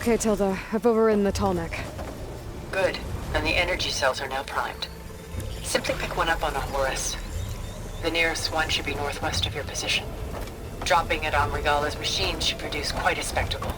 Okay, Tilda. I've overridden the tall neck. Good. And the energy cells are now primed. Simply pick one up on a Horus. The nearest one should be northwest of your position. Dropping it on Regala's machine should produce quite a spectacle.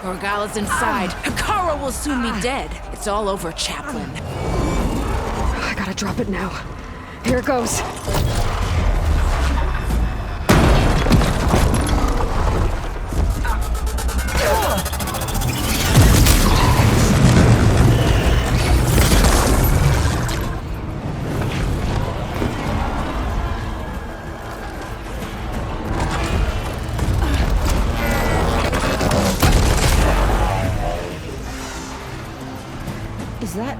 Regala's inside. Hikara will soon be dead. It's all over, Chaplain. I gotta drop it now. Here it goes. Is that...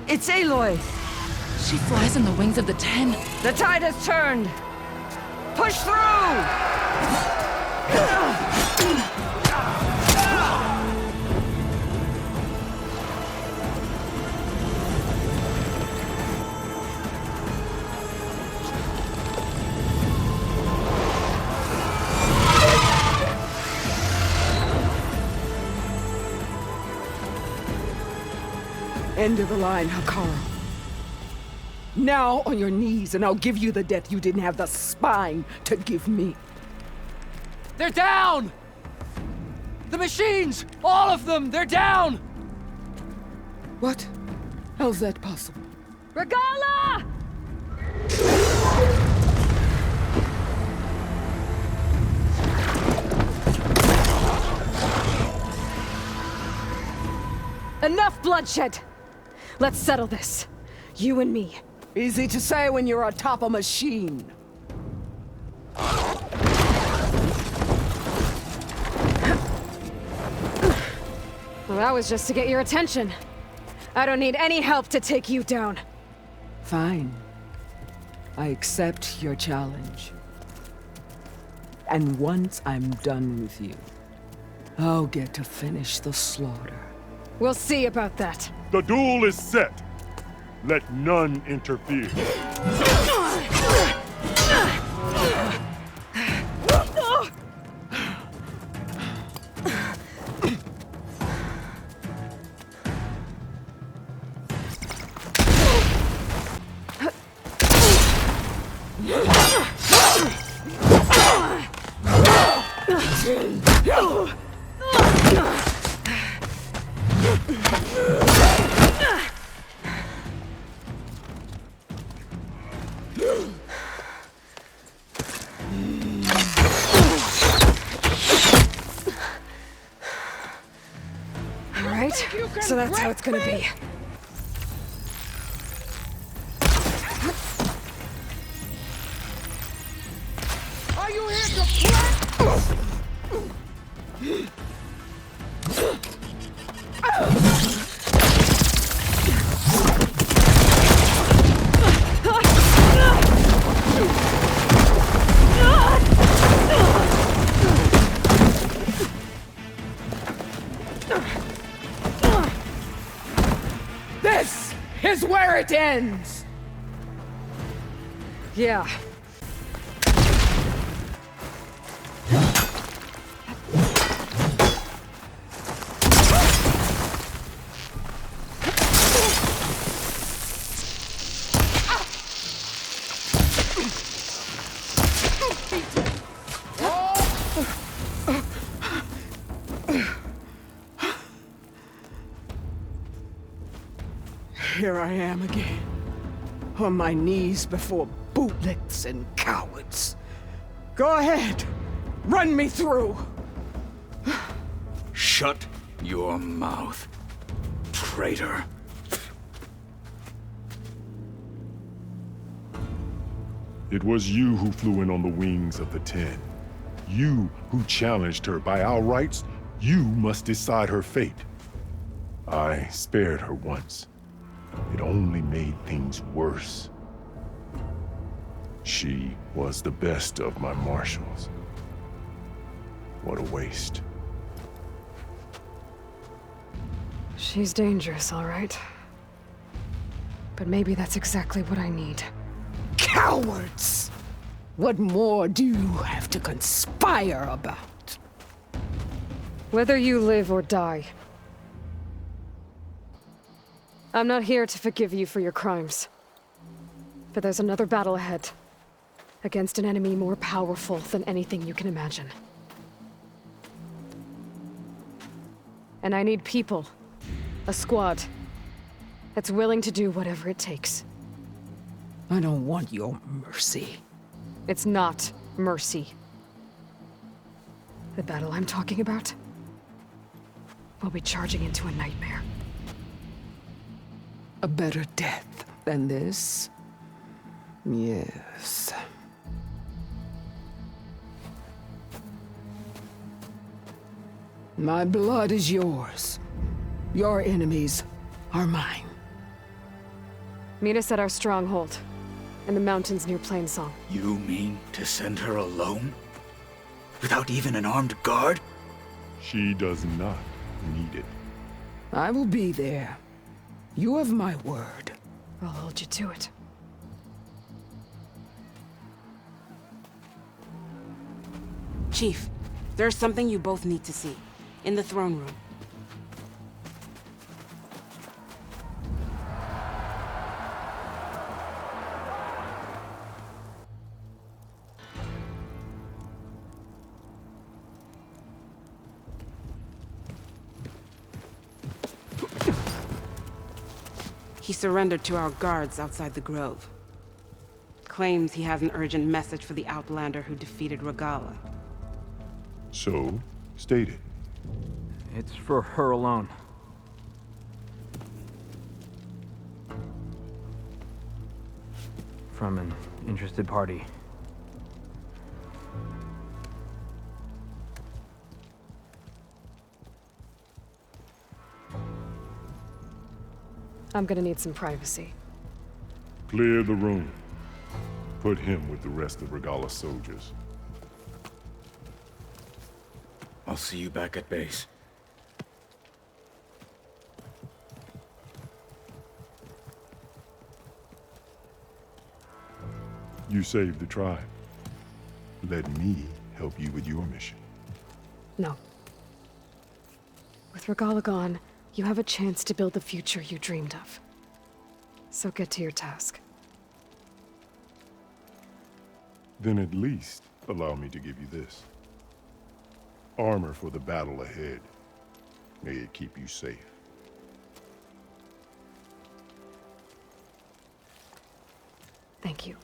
It's Aloy! She flies on the wings of the Ten. The tide has turned! Push through! End of the line, Hikara. Now on your knees, and I'll give you the death you didn't have the spine to give me. They're down! The machines! All of them! They're down! What? How's that possible? Regala! Enough bloodshed! Let's settle this. You and me. Easy to say when you're atop a machine. Well, that was just to get your attention. I don't need any help to take you down. Fine. I accept your challenge. And once I'm done with you, I'll get to finish the slaughter. We'll see about that. The duel is set. Let none interfere. Alright, so that's how it's gonna be. Are you here to play? This is where it ends! Yeah. Here I am again, on my knees before bootlets and cowards. Go ahead, run me through. Shut your mouth, traitor. It was you who flew in on the wings of the Ten. You who challenged her. By our rights, you must decide her fate. I spared her once. It only made things worse. She was the best of my marshals. What a waste. She's dangerous, all right. But maybe that's exactly what I need. Cowards! What more do you have to conspire about? Whether you live or die, I'm not here to forgive you for your crimes. But there's another battle ahead, against an enemy more powerful than anything you can imagine. And I need people, a squad, that's willing to do whatever it takes. I don't want your mercy. It's not mercy. The battle I'm talking about will be charging into a nightmare. A better death than this? Yes. My blood is yours. Your enemies are mine. Meet us at our stronghold, in the mountains near Plainsong. You mean to send her alone? Without even an armed guard? She does not need it. I will be there. You have my word. I'll hold you to it. Chief, there's something you both need to see. In the throne room. He surrendered to our guards outside the grove. Claims he has an urgent message for the Outlander who defeated Regala. So, state it. It's for her alone. From an interested party. I'm gonna need some privacy. Clear the room. Put him with the rest of Regala's soldiers. I'll see you back at base. You saved the tribe. Let me help you with your mission. No. With Regala gone, you have a chance to build the future you dreamed of. So get to your task. Then at least allow me to give you this. Armor for the battle ahead. May it keep you safe. Thank you.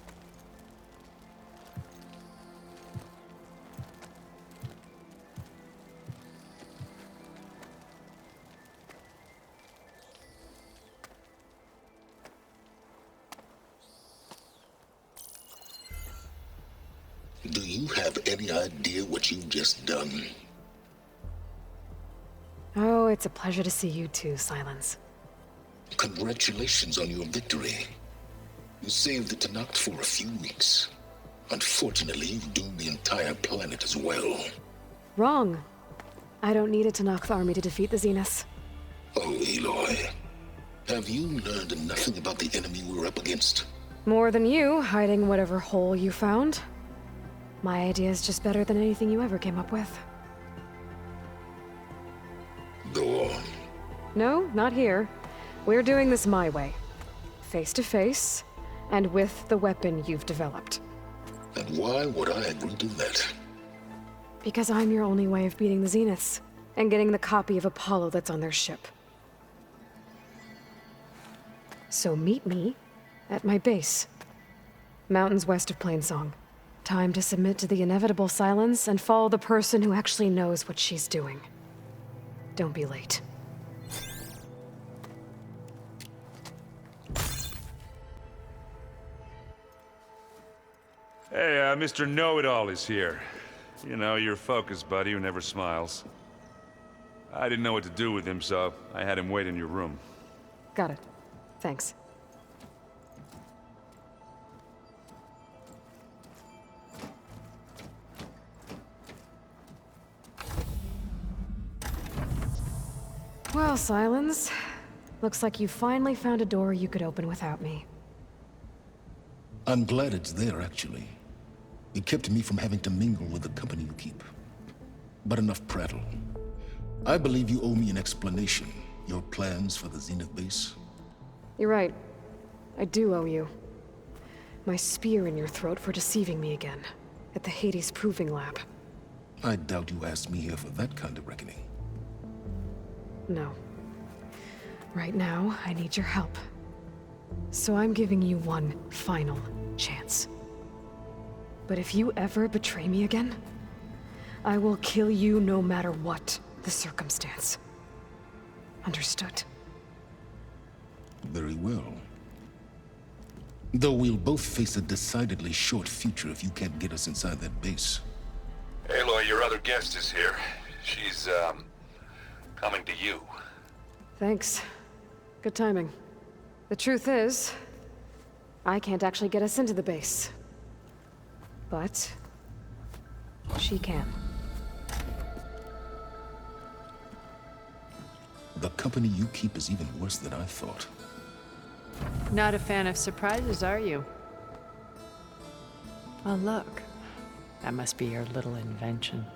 Do you have any idea what you've just done? Oh, it's a pleasure to see you too, Silence. Congratulations on your victory. You saved the Tenakth for a few weeks. Unfortunately, you've doomed the entire planet as well. Wrong. I don't need a Tenakth army to defeat the Zeniths. Oh, Aloy. Have you learned nothing about the enemy we're up against? More than you, hiding whatever hole you found. My idea is just better than anything you ever came up with. Go on. No, not here. We're doing this my way. Face to face, and with the weapon you've developed. And why would I agree to that? Because I'm your only way of beating the Zeniths, and getting the copy of Apollo that's on their ship. So meet me at my base. Mountains west of Plainsong. Time to submit to the inevitable silence and follow the person who actually knows what she's doing. Don't be late. Hey, Mr. Know-It-All is here. You know, your focus buddy who never smiles. I didn't know what to do with him, so I had him wait in your room. Got it. Thanks. Well, Silence. Looks like you finally found a door you could open without me. I'm glad it's there, actually. It kept me from having to mingle with the company you keep. But enough prattle. I believe you owe me an explanation. Your plans for the Zenith base? You're right. I do owe you. My spear in your throat for deceiving me again. At the Hades Proving Lab. I doubt you asked me here for that kind of reckoning. No. Right now, I need your help. So I'm giving you one final chance. But if you ever betray me again, I will kill you no matter what the circumstance. Understood? Very well. Though we'll both face a decidedly short future if you can't get us inside that base. Aloy, your other guest is here. She's, coming to you. Thanks. Good timing. The truth is, I can't actually get us into the base. But she can. The company you keep is even worse than I thought. Not a fan of surprises, are you? Oh, look. That must be your little invention.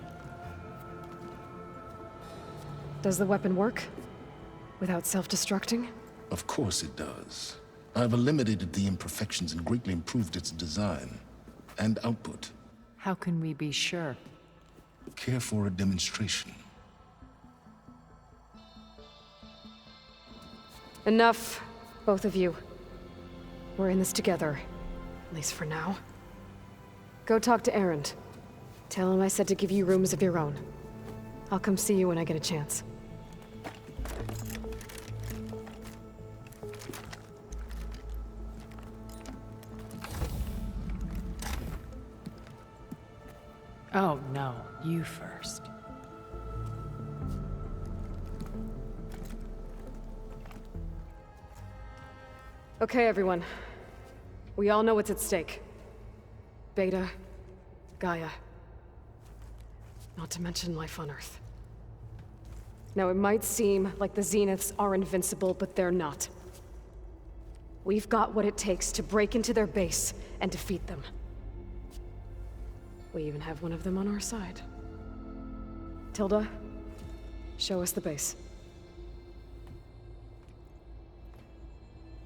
Does the weapon work? Without self-destructing? Of course it does. I've eliminated the imperfections and greatly improved its design and output. How can we be sure? Care for a demonstration? Enough, both of you. We're in this together, at least for now. Go talk to Erend. Tell him I said to give you rooms of your own. I'll come see you when I get a chance. Oh, no. You first. Okay, everyone. We all know what's at stake. Beta, Gaia. Not to mention life on Earth. Now, it might seem like the Zeniths are invincible, but they're not. We've got what it takes to break into their base and defeat them. We even have one of them on our side. Tilda, show us the base.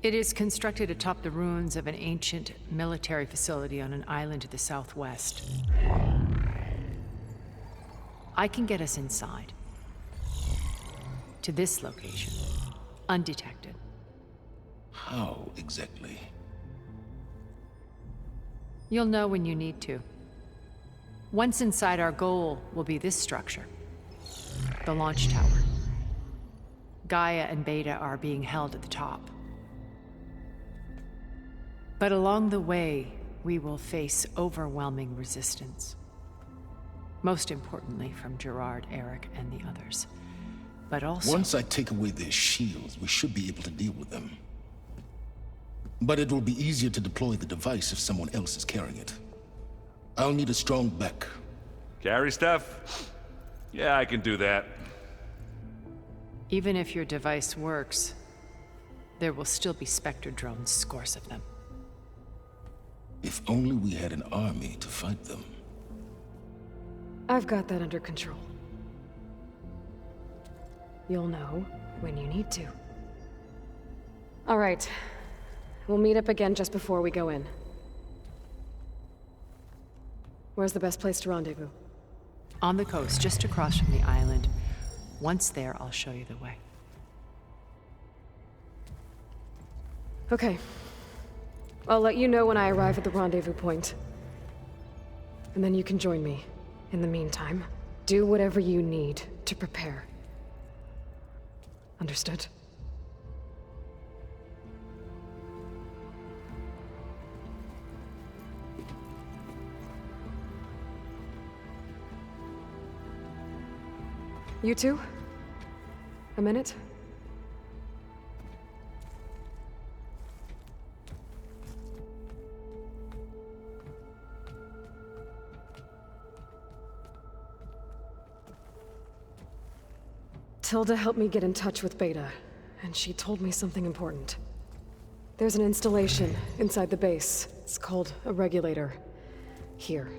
It is constructed atop the ruins of an ancient military facility on an island to the southwest. I can get us inside. To this location. Undetected. How exactly? You'll know when you need to. Once inside, our goal will be this structure. The launch tower. Gaia and Beta are being held at the top. But along the way, we will face overwhelming resistance. Most importantly from Gerard, Eric, and the others. But also... Once I take away their shields, we should be able to deal with them. But it will be easier to deploy the device if someone else is carrying it. I'll need a strong back. Carry stuff? Yeah, I can do that. Even if your device works, there will still be Spectre drones, scores of them. If only we had an army to fight them. I've got that under control. You'll know when you need to. All right. We'll meet up again just before we go in. Where's the best place to rendezvous? On the coast, just across from the island. Once there, I'll show you the way. Okay. I'll let you know when I arrive at the rendezvous point. And then you can join me. In the meantime, do whatever you need to prepare. Understood? You two? A minute? Tilda helped me get in touch with Beta, and she told me something important. There's an installation inside the base. It's called a regulator. Here.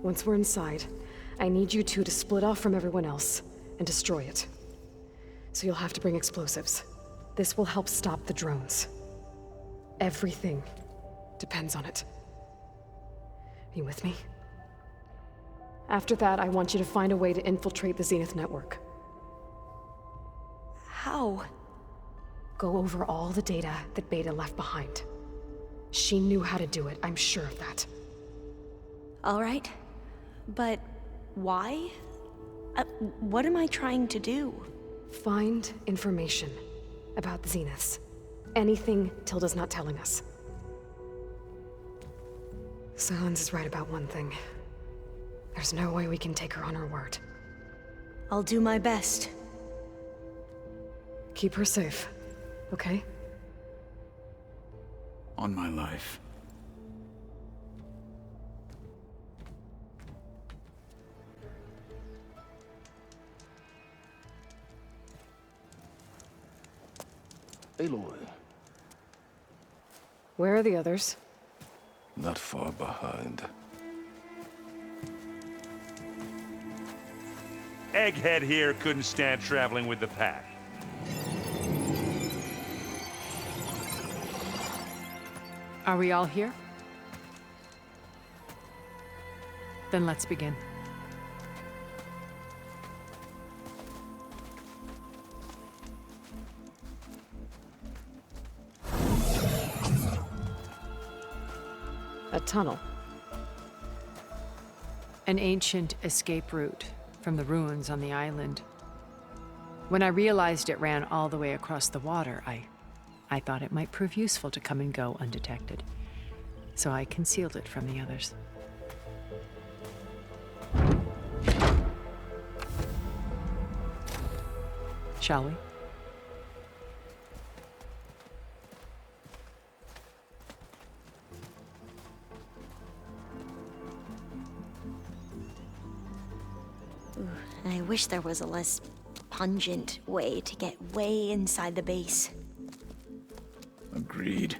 Once we're inside, I need you two to split off from everyone else and destroy it. So you'll have to bring explosives. This will help stop the drones. Everything depends on it. Are you with me? After that, I want you to find a way to infiltrate the Zenith network. How? Go over all the data that Beta left behind. She knew how to do it, I'm sure of that. All right. But why? What am I trying to do? Find information about the Zeniths. Anything Tilda's not telling us. Silence is right about one thing. There's no way we can take her on her word. I'll do my best. Keep her safe, okay? On my life. Aloy, Where are the others? not far behind. Egghead here couldn't stand traveling with the pack. Are we all here? Then let's begin. A tunnel. An ancient escape route from the ruins on the island. When I realized it ran all the way across the water, I thought it might prove useful to come and go undetected. So I concealed it from the others. Shall we? I wish there was a less pungent way to get way inside the base. Agreed.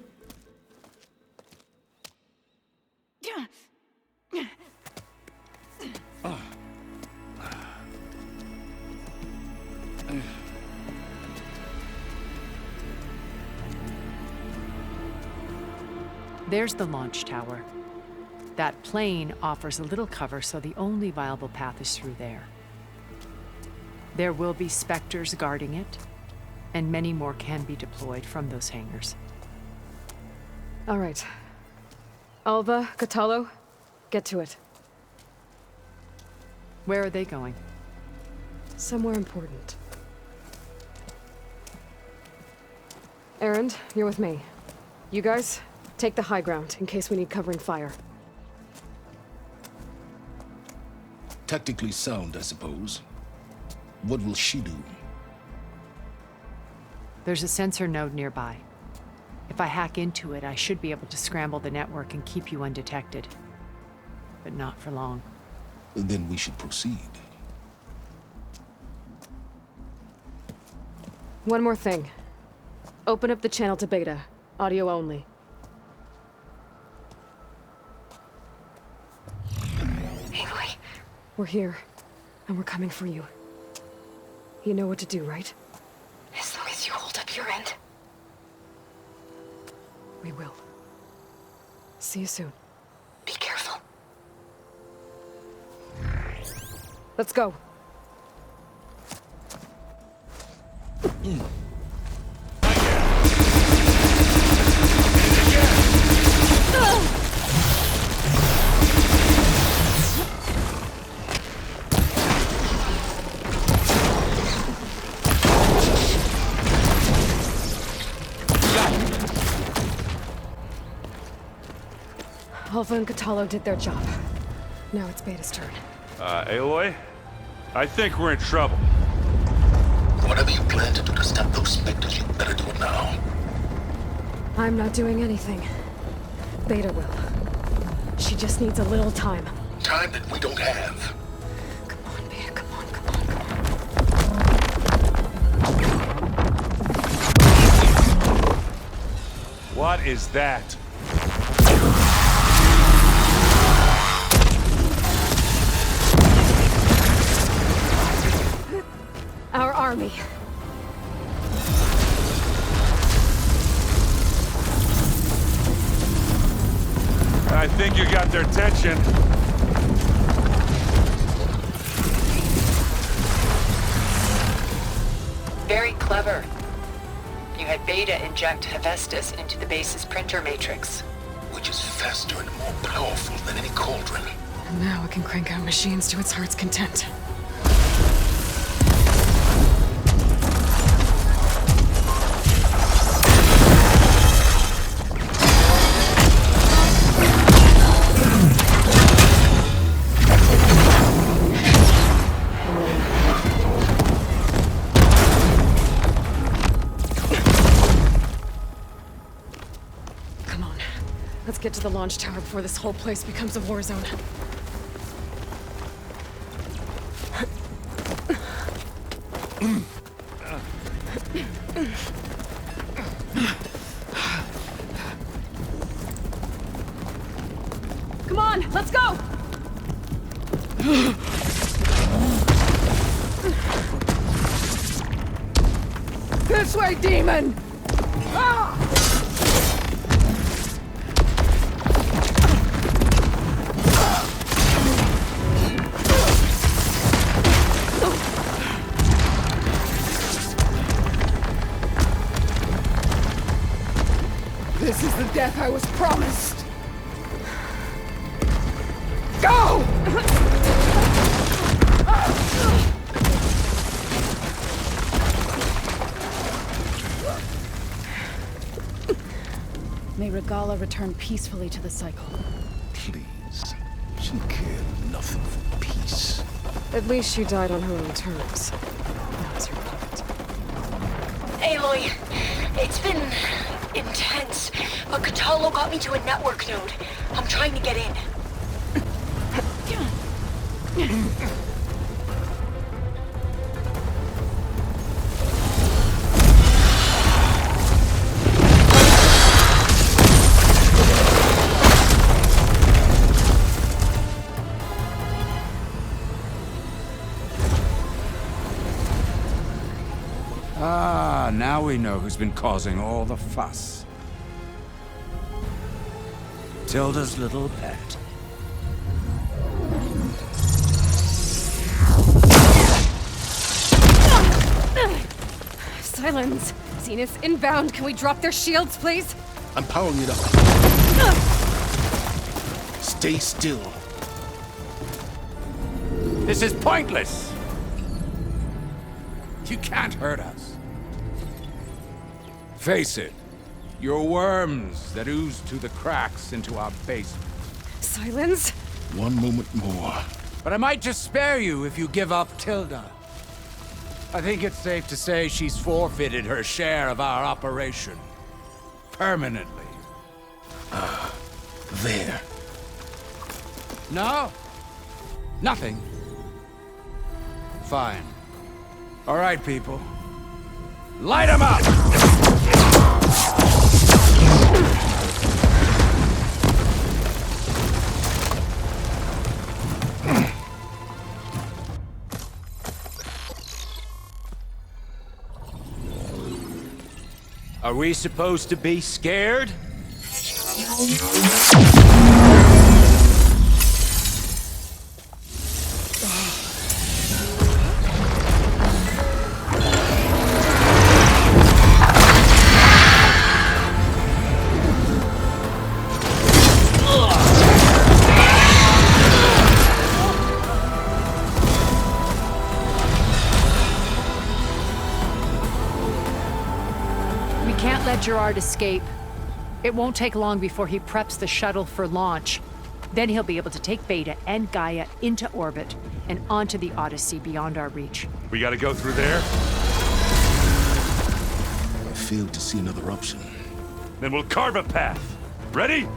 There's the launch tower. That plane offers a little cover, so the only viable path is through there. There will be Spectres guarding it, and many more can be deployed from those hangars. All right. Alva, Catallo, get to it. Where are they going? Somewhere important. Erend, you're with me. You guys, take the high ground in case we need covering fire. Tactically sound, I suppose. What will she do? There's a sensor node nearby. If I hack into it, I should be able to scramble the network and keep you undetected. But not for long. Then we should proceed. One more thing. Open up the channel to Beta. Audio only. Aloy. We're here, and we're coming for you. You know what to do, right? As long as you hold up your end. We will. See you soon. Be careful. Let's go. Alva and Catallo did their job. Now it's Beta's turn. Aloy? I think we're in trouble. Whatever you plan to do to stop those Spectres, you better do it now. I'm not doing anything. Beta will. She just needs a little time. Time that we don't have. Come on, Beta, come on, come on, come on. is that? Our army. I think you got their attention. Very clever. You had Beta inject Hephaestus into the base's printer matrix. Which is faster and more powerful than any cauldron. And now it can crank out machines to its heart's content. Let's get to the launch tower before this whole place becomes a war zone. Come on, let's go! This way, demon! Ah! This is the death I was promised! Go! May Regala return peacefully to the cycle. Please. She cared nothing for peace. At least she died on her own terms. That was your point. Aloy, it's been intense, but Catalo got me to a network node. I'm trying to get in. Ah, now we know who's been causing all the fuss. Tilda's little pet. Silence! Zenith inbound. Can we drop their shields, please? I'm powering it up. Stay still. This is pointless! You can't hurt us. Face it. You're worms that ooze through the cracks into our basement. Silence? One moment more. But I might just spare you if you give up Tilda. I think it's safe to say she's forfeited her share of our operation. Permanently. There. No? Nothing. Fine. All right, people. Light 'em up! Are we supposed to be scared? Let Gerard escape. It won't take long before he preps the shuttle for launch. Then he'll be able to take Beta and Gaia into orbit and onto the Odyssey beyond our reach. We gotta go through there? I fail to see another option. Then we'll carve a path. Ready?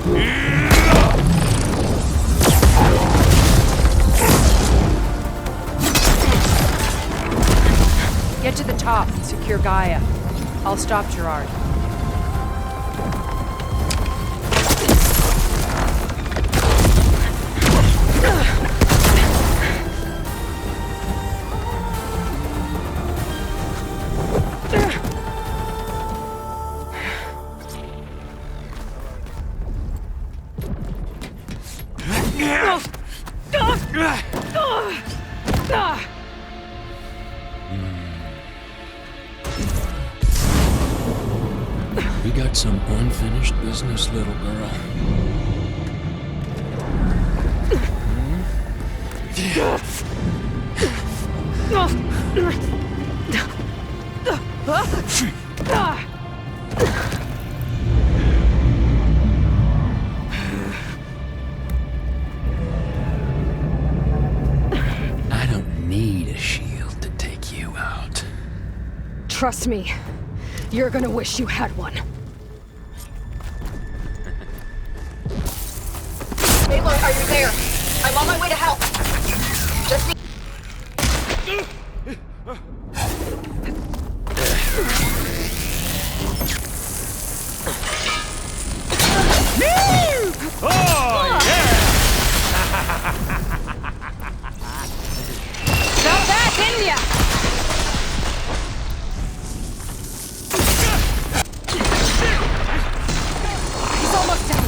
Yeah! Gaia. I'll stop Gerard. We got some unfinished business, little girl. I don't need a shield to take you out. Trust me, you're gonna wish you had one. Aloy, are you there? I'm on my way to help. Just need... Oh, yeah! Stop that, India! He's almost down.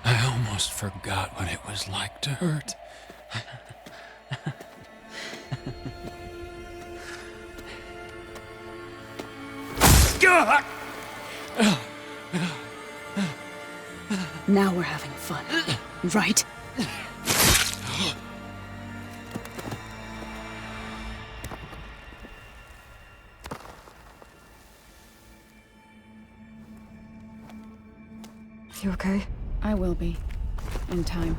I almost forgot what it was like to hurt. Now we're having fun, right? You okay? I will be. In time.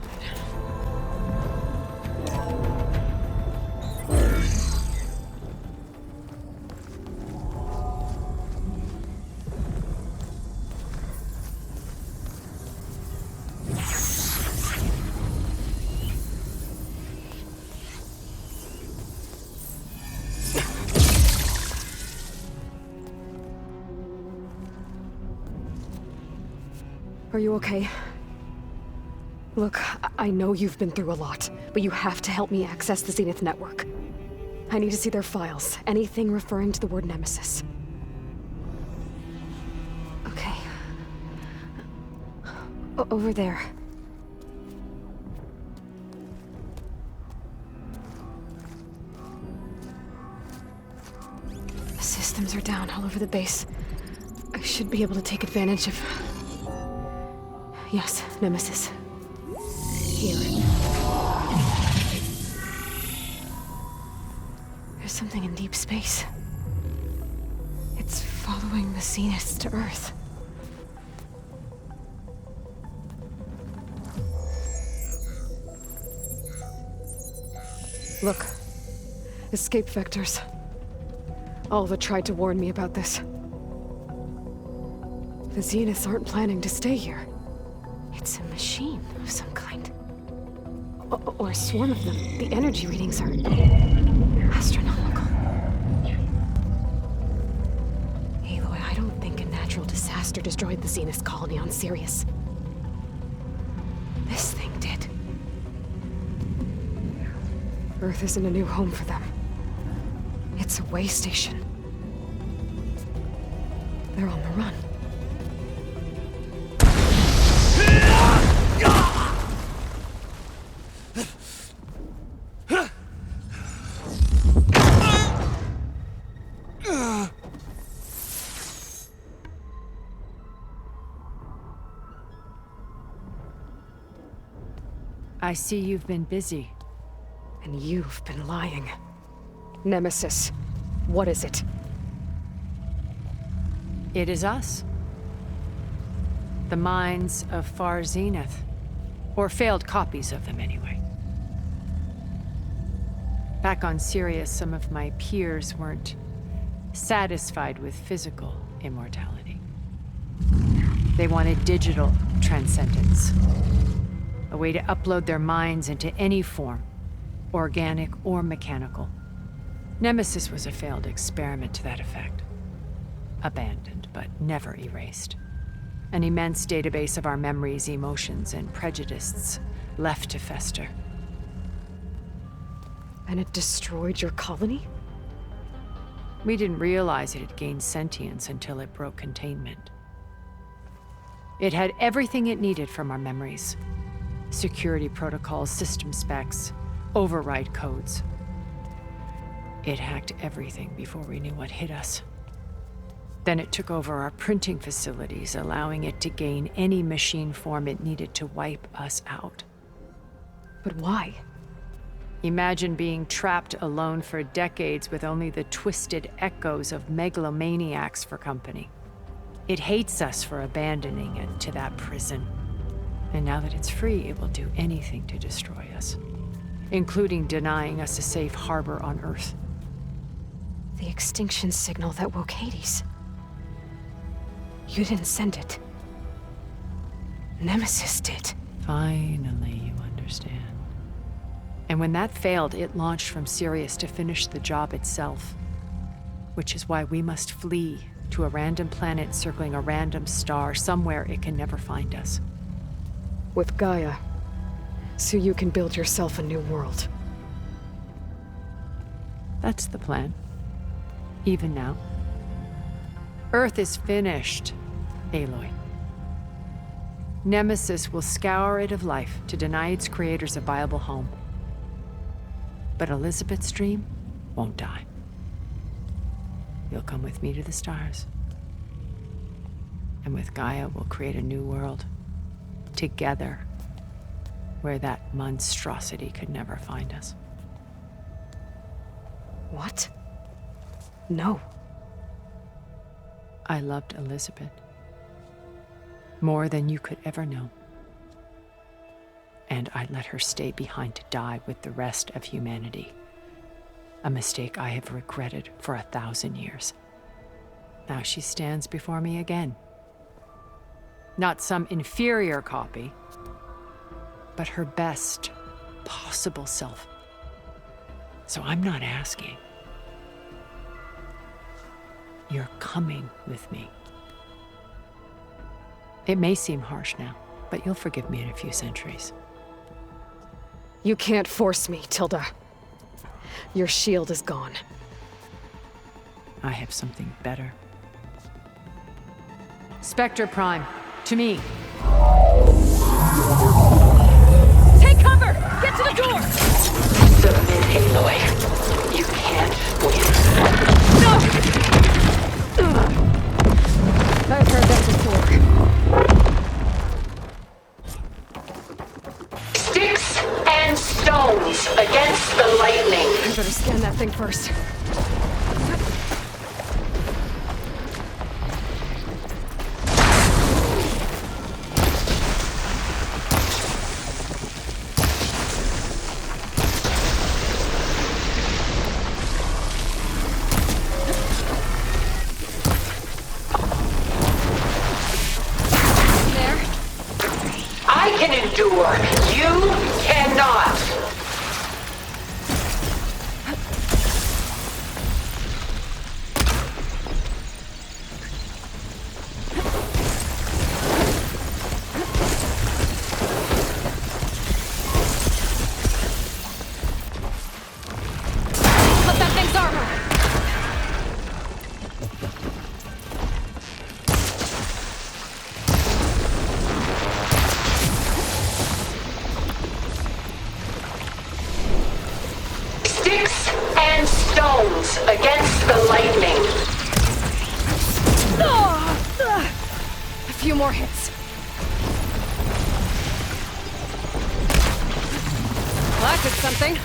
Are you okay? Look, I know you've been through a lot, but you have to help me access the Zenith network. I need to see their files, anything referring to the word Nemesis. Okay. Over there. The systems are down all over the base. I should be able to take advantage of... Yes, Nemesis. Here. There's something in deep space. It's following the Zeniths to Earth. Look. Escape vectors. Alva tried to warn me about this. The Zeniths aren't planning to stay here. It's a machine of some kind. Or a swarm of them. The energy readings are... astronomical. Aloy, I don't think a natural disaster destroyed the Zenith colony on Sirius. This thing did. Earth isn't a new home for them. It's a way station. They're on the run. I see you've been busy. And you've been lying. Nemesis, what is it? It is us. The minds of Far Zenith. Or failed copies of them, anyway. Back on Sirius, some of my peers weren't satisfied with physical immortality. They wanted digital transcendence. A way to upload their minds into any form, organic or mechanical. Nemesis was a failed experiment to that effect. Abandoned, but never erased. An immense database of our memories, emotions, and prejudices left to fester. And it destroyed your colony? We didn't realize it had gained sentience until it broke containment. It had everything it needed from our memories. Security protocols, system specs, override codes. It hacked everything before we knew what hit us. Then it took over our printing facilities, allowing it to gain any machine form it needed to wipe us out. But why? Imagine being trapped alone for decades with only the twisted echoes of megalomaniacs for company. It hates us for abandoning it to that prison. And now that it's free, it will do anything to destroy us, including denying us a safe harbor on Earth. The extinction signal that woke Hades. You didn't send it. Nemesis did. Finally, you understand. And when that failed, it launched from Sirius to finish the job itself. Which is why we must flee to a random planet circling a random star, somewhere it can never find us. With Gaia. So you can build yourself a new world. That's the plan. Even now. Earth is finished, Aloy. Nemesis will scour it of life to deny its creators a viable home. But Elizabeth's dream won't die. You'll come with me to the stars. And with Gaia, we'll create a new world. Together. Where that monstrosity could never find us. What? No. I loved Elizabeth. More than you could ever know. And I let her stay behind to die with the rest of humanity. A mistake I have regretted for 1,000 years. Now she stands before me again. Not some inferior copy, but her best possible self. So I'm not asking. You're coming with me. It may seem harsh now, but you'll forgive me in a few centuries. You can't force me, Tilda. Your shield is gone. I have something better. Spectre Prime, to me. Take cover! Get to the door! Submit, Aloy. You can't win. No! I've heard that before. Sticks and stones against the lightning. I better scan that thing first. You cannot! Cut that thing's armor! Against the lightning. A few more hits. That did something.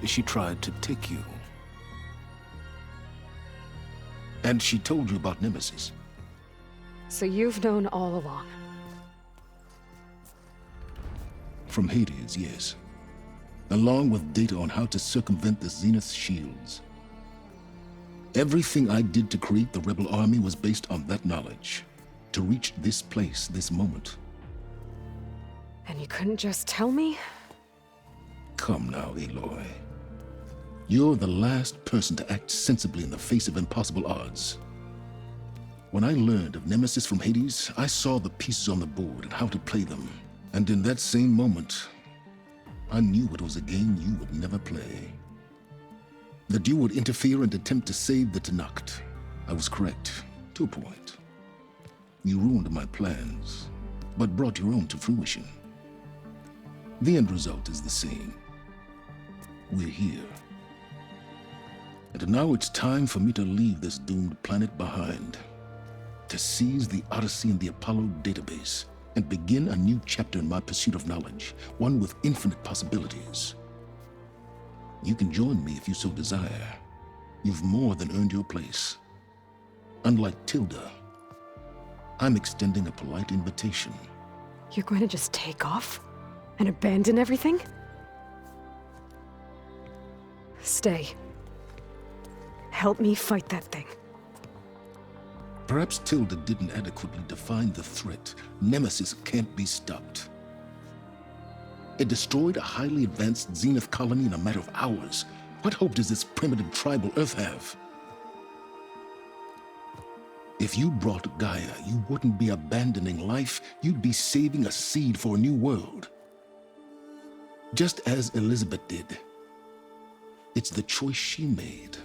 She tried to take you. And she told you about Nemesis. So you've known all along. From Hades, yes. Along with data on how to circumvent the Zenith shields. Everything I did to create the Rebel Army was based on that knowledge. To reach this place, this moment. And you couldn't just tell me? Come now, Aloy. You're the last person to act sensibly in the face of impossible odds. When I learned of Nemesis from Hades, I saw the pieces on the board and how to play them. And in that same moment, I knew it was a game you would never play. That you would interfere and attempt to save the Tenakth. I was correct, to a point. You ruined my plans, but brought your own to fruition. The end result is the same. We're here. And now it's time for me to leave this doomed planet behind. To seize the Odyssey and the Apollo database, and begin a new chapter in my pursuit of knowledge, one with infinite possibilities. You can join me if you so desire. You've more than earned your place. Unlike Tilda, I'm extending a polite invitation. You're going to just take off? And abandon everything? Stay. Help me fight that thing. Perhaps Tilda didn't adequately define the threat. Nemesis can't be stopped. It destroyed a highly advanced Zenith colony in a matter of hours. What hope does this primitive tribal Earth have? If you brought Gaia, you wouldn't be abandoning life, you'd be saving a seed for a new world. Just as Elizabeth did. It's the choice she made.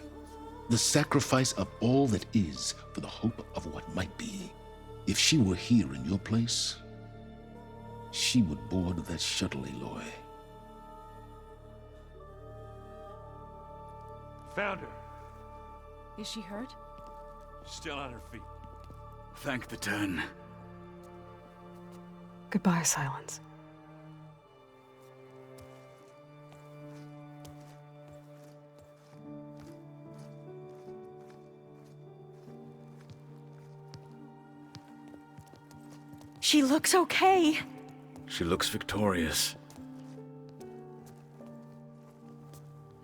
The sacrifice of all that is for the hope of what might be. If she were here in your place, she would board that shuttle, Aloy. Found her. Is she hurt? Still on her feet. Thank the Ten. Goodbye, Silence. She looks okay. She looks victorious.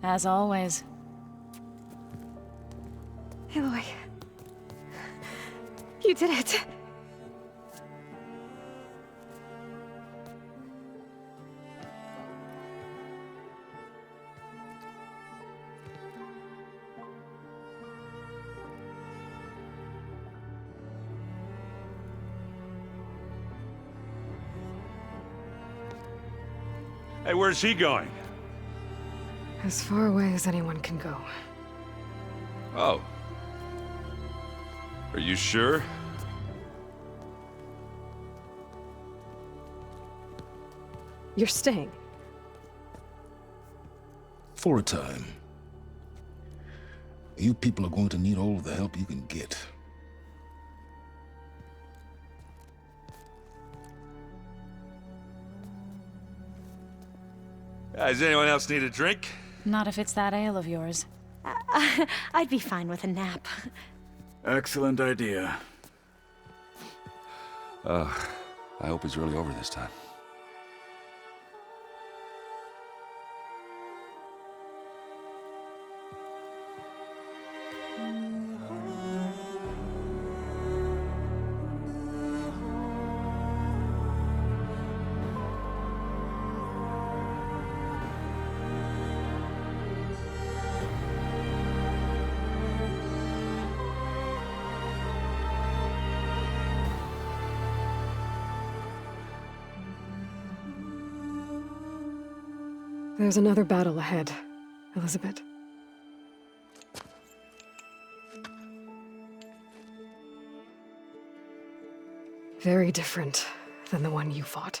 As always. Aloy. You did it. Hey, where's he going? As far away as anyone can go. Oh. Are you sure? You're staying. For a time. You people are going to need all of the help you can get. Does anyone else need a drink? Not if it's that ale of yours. I'd be fine with a nap. Excellent idea. I hope it's really over this time. There's another battle ahead, Elizabeth. Very different than the one you fought.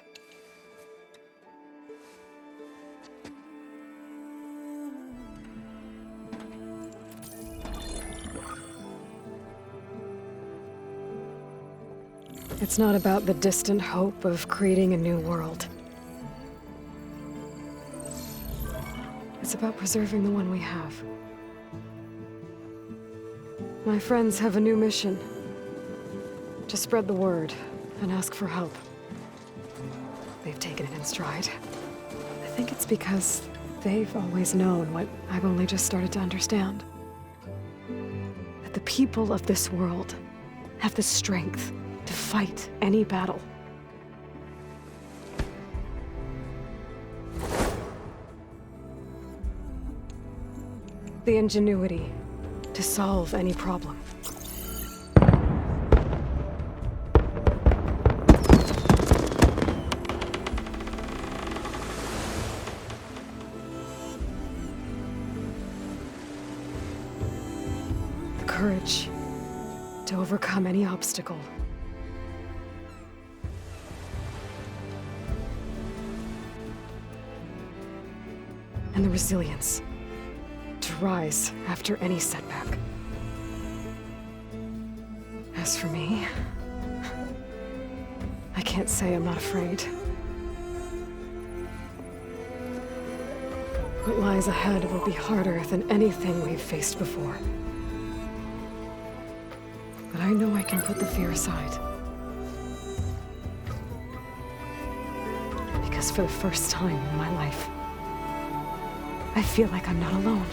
It's not about the distant hope of creating a new world. It's about preserving the one we have. My friends have a new mission. To spread the word and ask for help. They've taken it in stride. I think it's because they've always known what I've only just started to understand. That the people of this world have the strength to fight any battle. The ingenuity to solve any problem. The courage to overcome any obstacle. And the resilience to rise after any setback. As for me, I can't say I'm not afraid. What lies ahead will be harder than anything we've faced before. But I know I can put the fear aside. Because for the first time in my life, I feel like I'm not alone.